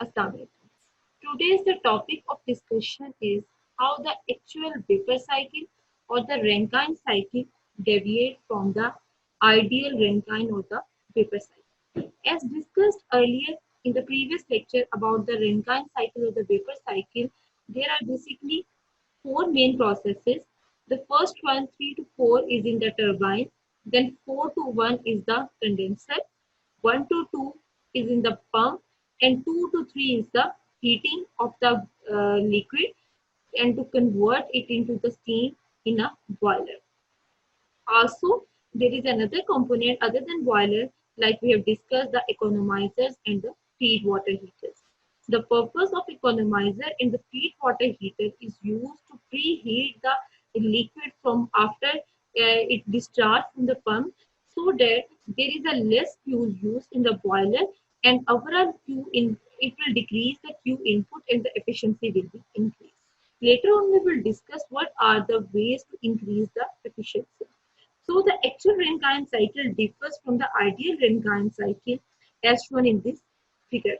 Assalamualaikum. Today's the topic of discussion is how the actual vapor cycle or the Rankine cycle deviate from the ideal Rankine or the vapor cycle. As discussed earlier in the previous lecture about the Rankine cycle or the vapor cycle, there are basically four main processes. The first one, 3 to 4, is in the turbine. Then 4 to 1 is the condenser. 1 to 2 is in the pump. And 2 to 3 is the heating of the liquid and to convert it into the steam in a boiler. Also, there is another component other than boiler, like we have discussed the economizers and the feed water heaters. The purpose of economizer and the feed water heater is used to preheat the liquid from after it discharged from the pump so that there is a less fuel used in the boiler and overall Q in it will decrease the Q input and the efficiency will be increased. Later on, we will discuss what are the ways to increase the efficiency. So the actual Rankine cycle differs from the ideal Rankine cycle as shown in this figure.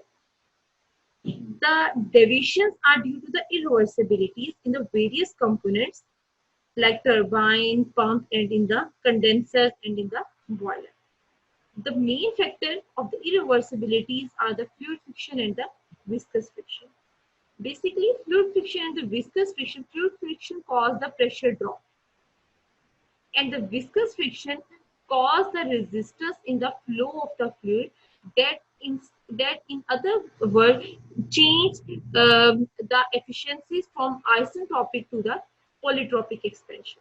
The deviations are due to the irreversibilities in the various components like turbine, pump, and in the condensers and in the boiler. The main factor of the irreversibilities are the fluid friction and the viscous friction. Basically, fluid friction and the viscous friction, fluid friction cause the pressure drop and the viscous friction cause the resistance in the flow of the fluid that in other words change the efficiencies from isentropic to the polytropic expansion.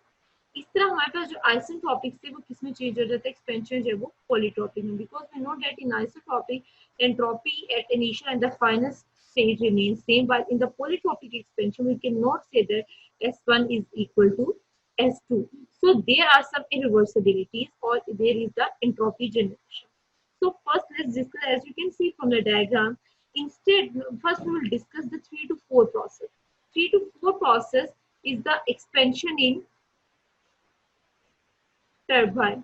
इस तरह हमारे पास जो isentropic थे वो किसमें change हो जाता है एक्सपेंशन जो है वो पॉलीट्रोपिक में because we know that in isotropic entropy at initial and the final stage remains same while in the polytropic expansion we cannot say that S1 is equal to S2. So there are some irreversibilities or there is the entropy generation. So first let's discuss, as you can see from the diagram, instead first we will discuss the 3 to 4 process. 3 to 4 process is the expansion in turbine.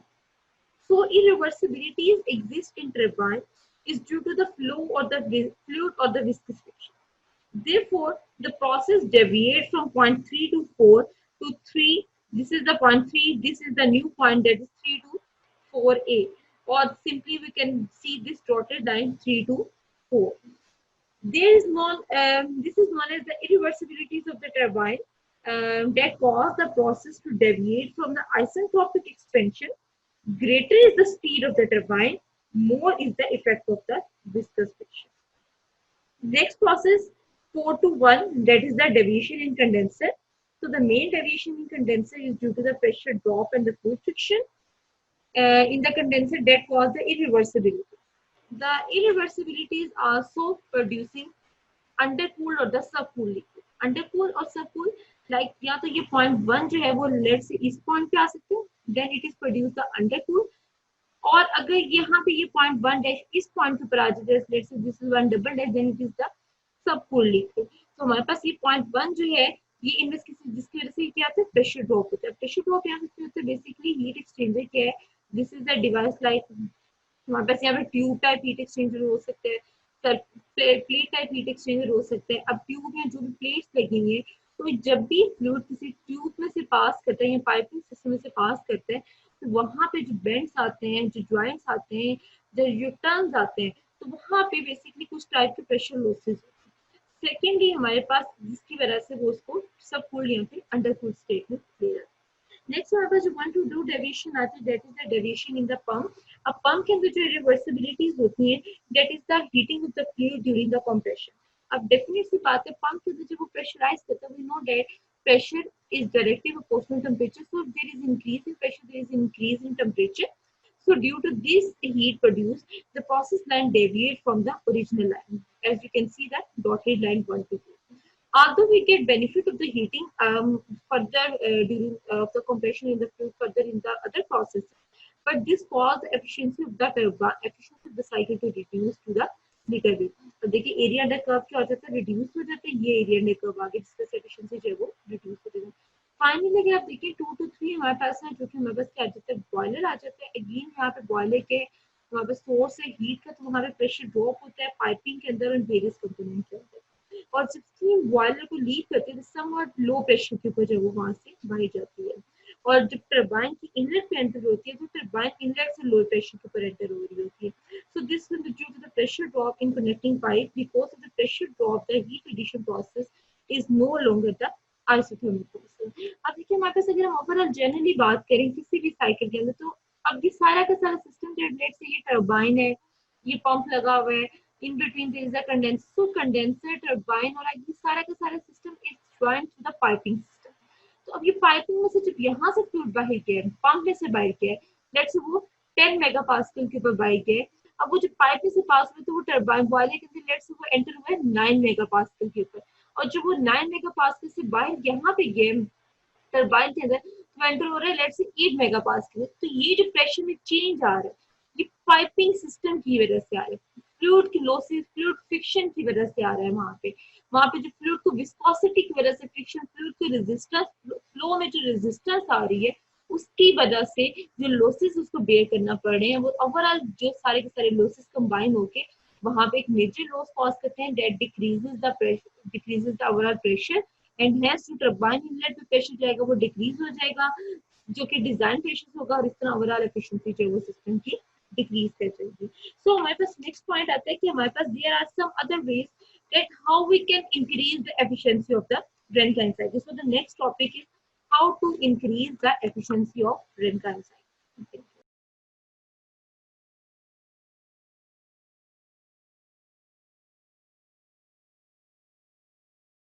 So irreversibilities exist in turbine is due to the flow or the fluid or the viscous friction. Therefore, the process deviates from point 3 to 4 to 3. This is the point 3. This is the new point that is 3 to 4a. Or simply we can see this dotted line 3 to 4. This is known as the irreversibilities of the turbine that cause the process to deviate from the isentropic expansion. Greater is the speed of the turbine, more is the effect of the viscous friction. Next process 4 to 1, that is the deviation in condenser. So the main deviation in condenser is due to the pressure drop and the fluid friction in the condenser that cause the irreversibility. The irreversibility is also producing undercooled or the subcooled liquid. Undercooled और subcooled, like या तो ये point 1 जो है वो late से इस point पे आ सकते हैं, then it is produced the undercooled. और अगर यहाँ पे ये point 1 dash इस point के ऊपर आ जाए, let's say this is 1 double dash, then it is the subcooled liquid. तो हमारे पास ये point 1 जो है ये इनमें जिसकी वजह से क्या होता है प्रेशर ड्रॉप होता है. प्रेशर ड्रॉप यहाँ से होता है बेसिकली हीट एक्सचेंजर क्या है. This is the device like हमारे पास यहाँ पे ट्यूब टाइप हीट एक्सचेंजर हो सकते हैं, प्लेट टाइप हीट एक्सचेंजर हो सकते हैं. अब ट्यूब में जो भी प्लेट्स लगी हुई है तो जब भी फ्लूइड किसी ट्यूब में से पास करता है या पाइपिंग सिस्टम में से पास करता है तो वहां पे जो बेंड्स आते हैं, जो ज्वाइंट्स आते हैं, जो टर्न्स आते हैं, तो वहां पे बेसिकली कुछ टाइप के प्रेशर लॉसेस होते हैं. सेकेंडली हमारे पास जिसकी वजह से वो उसको सब कूल्ड यहाँ पे अंडर कूल्ड स्टेट में ले जाता है. नेक्स्ट हमारे पास जो 1 to 2 डेविएशन आती है that is the deviation in the pump. अब पंप के अंदर जो रिवर्सिबिलिटीज होती हैं that is the heating of the fluid during the compression. अब डेफिनेट सी बात है पंप के अंदर जब वो प्रेशराइज करता है we know that pressure is directly proportional to temperature. So if there is increase in pressure, there is increase in temperature. So due to this heat produced, the process line deviates from the original line. As you can see that dotted line 1 to 2. Although we get benefit of the heating further during the compression in the fluid further in the other processes, but this cause the efficiency of the cycle to reduce to the little bit. तो देखिए area under curve क्या हो जाता है reduce हो जाता है. ये एरिया अंडर कर्व आगे जिसका एफिशिएंसी जो है वो रिड्यूस हो जाता है. फाइनली अगर आप देखिए 2 to 3 हमारे पास है जो कि हमारे पास क्या आ जाता है बॉयलर आ जाता है. अगेन यहाँ पे बॉयलर के वहाँ पे सोर्स है हीट का, तो वहाँ पे प्रेशर ड्रॉप होता है पाइपिंग के अंदर और वेरियस कंपोनेंट के अंदर। और जब स्टीम बॉयलर को लीक करते हैं तो समवॉट लो प्रेशर के ऊपर जब वो वहां से बाहर जाती है, और जब टरबाइन की इनलेट पे एंटर होती है तो टरबाइन इनलेट से लो प्रेशर के ऊपर एंटर हो रही होती है। So this will be due to the pressure drop in connecting pipe. Because of the pressure drop, the heat addition process is no longer the isothermal process. अब देखिए हमारे पास अगर हम ओवरऑल जनरली बात करें किसी भी साइकिल के अंदर, तो अब ये सारा का सारा सिस्टम जो लेट से ये टरबाइन है, ये पंप लगा हुआ है, in between there is a condenser, so condenser turbine और ये सारा का सारा system is joint to the piping system. तो अब ये पाइपिंग में से जब यहाँ से फ्लूइड बाहर गया है, पंप में से बाहर गया है, लेट्स से वो 10 मेगा पास्कल के ऊपर बाहर गया है, अब वो जब पाइप में से पास हुए तो वो टरबाइन बॉयलर के अंदर लेट्स से वो एंटर हुआ है 9 मेगा पास्कल के ऊपर, और जब वो 9 मेगा पास्कल से बाहर यहाँ पे गए टरबाइन के अंदर तो एंटर हो रहा है लेट्स से 8 मेगा पास्कल। तो ये जो प्रेशर में चेंज आ रहा है ये पाइपिंग सिस्टम की वजह से आ रहा है, फ्लूइड की लॉसेस, फ्लूइड फ्रिक्शन की वजह से आ रहा है। वहां पे जो फ्लूइड को विस्कोसिटी की वजह से फ्रिक्शन, फ्लूइड की रेजिस्टेंस, फ्लो में जो रेजिस्टेंस आ रही है उसकी वजह से जो लॉसेस उसको बेयर करना पड़ रहे हैं, वो ओवरऑल जो सारे के सारे लॉसेस कंबाइन होके वहां पे एक मेजर लॉस कॉज करते हैं, that decreases the pressure, decreases the overall pressure, and hence जो टरबाइन इनलेट पे प्रेशर जाएगा वो डिक्रीज हो जाएगा, जो कि डिजाइन प्रेशर होगा, और इस तरह ओवरऑल एफिशिएंसी जो है वो सिस्टम की डिक्रीज कर जाएगी। सो हमारे पास नेक्स्ट पॉइंट आता है कि हमारे पास there are some other ways that how we can increase the efficiency of the Rankine cycle. So the next topic is how to increase the efficiency of Rankine cycle.